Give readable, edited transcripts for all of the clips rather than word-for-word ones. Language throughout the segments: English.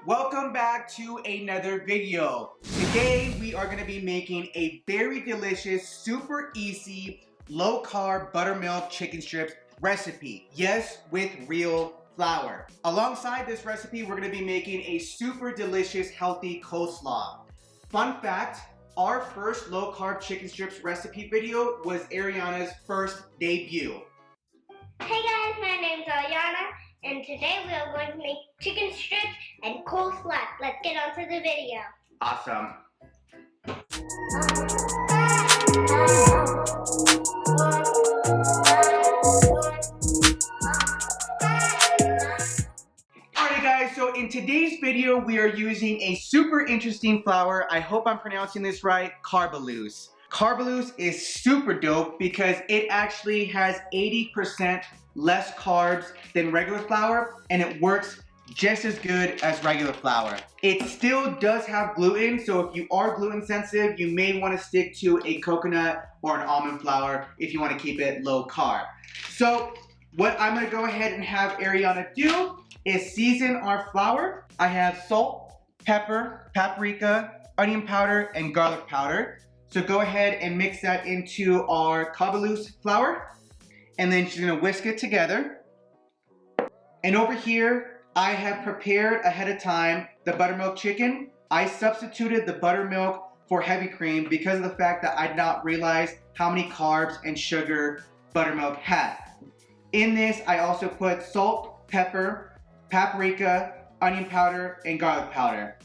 Welcome back to another video. Today we are going to be making a very delicious, super easy, low-carb buttermilk chicken strips recipe. Yes, with real flour. Alongside this recipe, we're going to be making a super delicious, healthy coleslaw. Fun fact, our first low-carb chicken strips recipe video was Ariana's first debut. Hey guys, my name's Ariana, and today we are going to make chicken strips and coleslaw. Let's get on to the video. Awesome. Alright guys, so in today's video we are using a super interesting flour. I hope I'm pronouncing this right, Carbalose. Carbalose is super dope because it actually has 80% less carbs than regular flour, and it works just as good as regular flour. It still does have gluten, so if you are gluten sensitive, you may want to stick to a coconut or an almond flour if you want to keep it low carb. So what I'm going to go ahead and have Ariana do is season our flour. I have salt, pepper, paprika, onion powder, and garlic powder. So go ahead and mix that into our Carbalose flour, and then she's gonna whisk it together. And over here, I have prepared ahead of time the buttermilk chicken. I substituted the buttermilk for heavy cream because of the fact that I did not realize how many carbs and sugar buttermilk had. In this, I also put salt, pepper, paprika, onion powder, and garlic powder.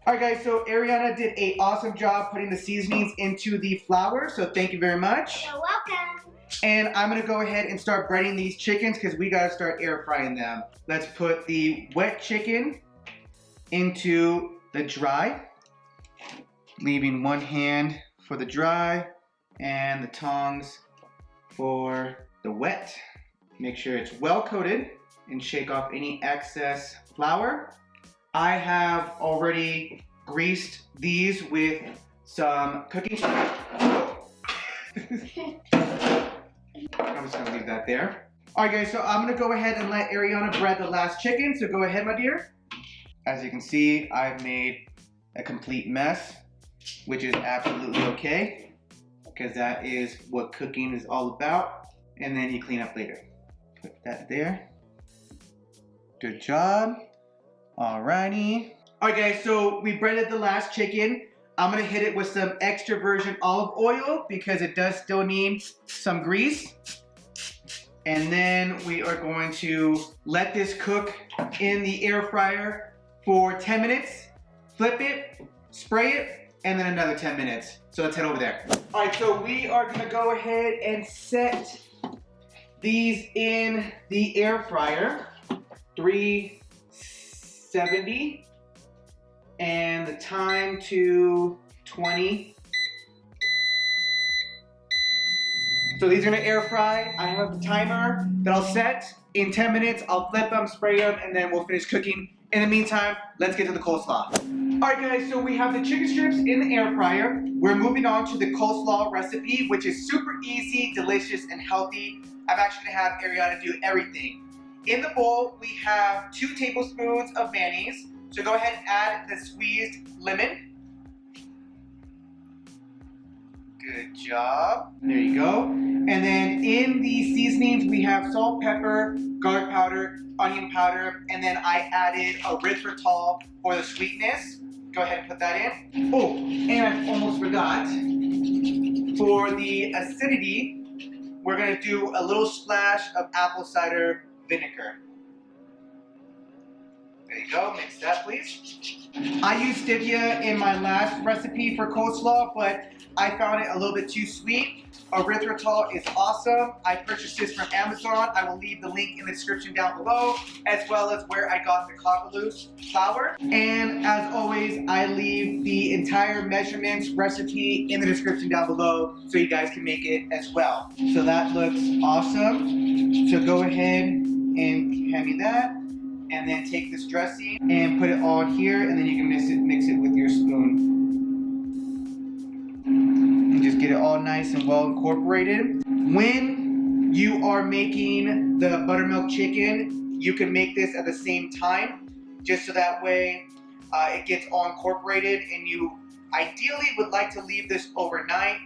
Alright guys, so Ariana did an awesome job putting the seasonings into the flour, so thank you very much. You're welcome. And I'm gonna go ahead and start breading these chickens because we gotta start air frying them. Let's put the wet chicken into the dry, leaving one hand for the dry and the tongs for the wet. Make sure it's well coated and shake off any excess flour. I have already greased these with some cooking spray. I'm just gonna leave that there. Alright guys, so I'm gonna go ahead and let Ariana bread the last chicken, so go ahead my dear. As you can see, I've made a complete mess, which is absolutely okay, because that is what cooking is all about, and then you clean up later. Put that there. Good job. Alrighty. Alright guys, so we breaded the last chicken. I'm gonna hit it with some extra virgin olive oil because it does still need some grease. And then we are going to let this cook in the air fryer for 10 minutes. Flip it, spray it, and then another 10 minutes. So let's head over there. Alright, so we are gonna go ahead and set these in the air fryer. 370 and the time to 20. So these are gonna air fry. I have the timer that I'll set. In 10 minutes, I'll flip them, spray them, and then we'll finish cooking. In the meantime, let's get to the coleslaw. All right guys, so we have the chicken strips in the air fryer. We're moving on to the coleslaw recipe, which is super easy, delicious, and healthy. I'm actually gonna have Ariana do everything. In the bowl, we have 2 tablespoons of mayonnaise. So go ahead and add the squeezed lemon. Good job. There you go. And then in the seasonings, we have salt, pepper, garlic powder, onion powder, and then I added erythritol for the sweetness. Go ahead and put that in. Oh, and I almost forgot. For the acidity, we're gonna do a little splash of apple cider vinegar. There you go, mix that please. I used stevia in my last recipe for coleslaw, but I found it a little bit too sweet. Erythritol is awesome. I purchased this from Amazon. I will leave the link in the description down below, as well as where I got the Carbalose flour. And as always, I leave the entire measurements recipe in the description down below so you guys can make it as well. So that looks awesome. So go ahead and hand me that. And then take this dressing and put it all in here, and then you can mix it with your spoon. And just get it all nice and well incorporated. When you are making the buttermilk chicken, you can make this at the same time, just so that way it gets all incorporated, and you ideally would like to leave this overnight,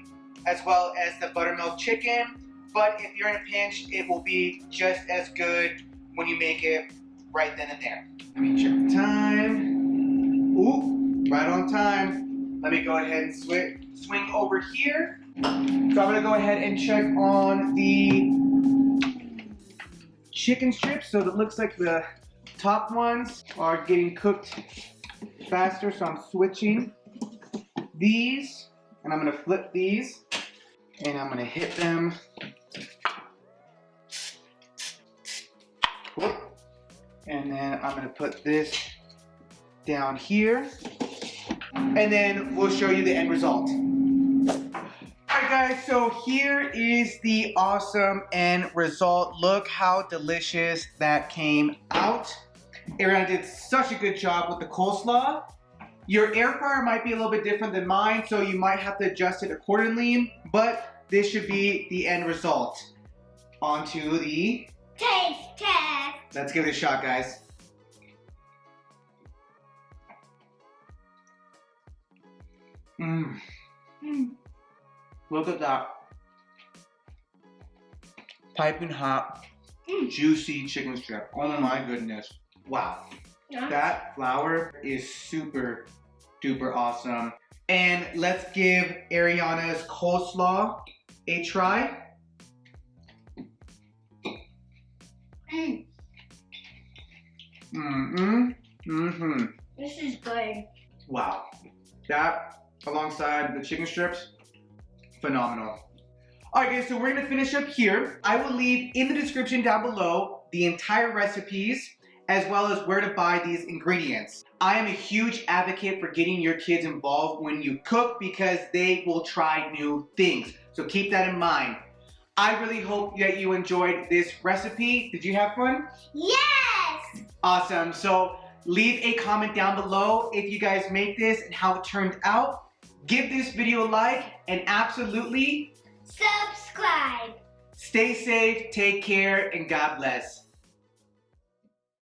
as well as the buttermilk chicken. But if you're in a pinch, it will be just as good when you make it right then and there. Let me check the time. Ooh, right on time. Let me go ahead and swing over here. So I'm gonna go ahead and check on the chicken strips. So it looks like the top ones are getting cooked faster, so I'm switching these, and I'm gonna flip these, and I'm gonna hit them. And then I'm gonna put this down here, and then we'll show you the end result. Alright guys, so here is the awesome end result. Look how delicious that came out. Ariana did such a good job with the coleslaw. Your air fryer might be a little bit different than mine, so you might have to adjust it accordingly, but this should be the end result. Onto the taste test. Let's give it a shot, guys. Look at that. Piping hot, juicy chicken strip. Oh my goodness. Wow. That flour is super duper awesome. And let's give Ariana's coleslaw a try. This is good. Wow. That, alongside the chicken strips, phenomenal. Alright guys, so we're gonna finish up here. I will leave in the description down below the entire recipes, as well as where to buy these ingredients. I am a huge advocate for getting your kids involved when you cook because they will try new things. So keep that in mind. I really hope that you enjoyed this recipe. Did you have fun? Yes! Awesome. So leave a comment down below if you guys make this and how it turned out. Give this video a like and absolutely subscribe. Stay safe, take care, and God bless.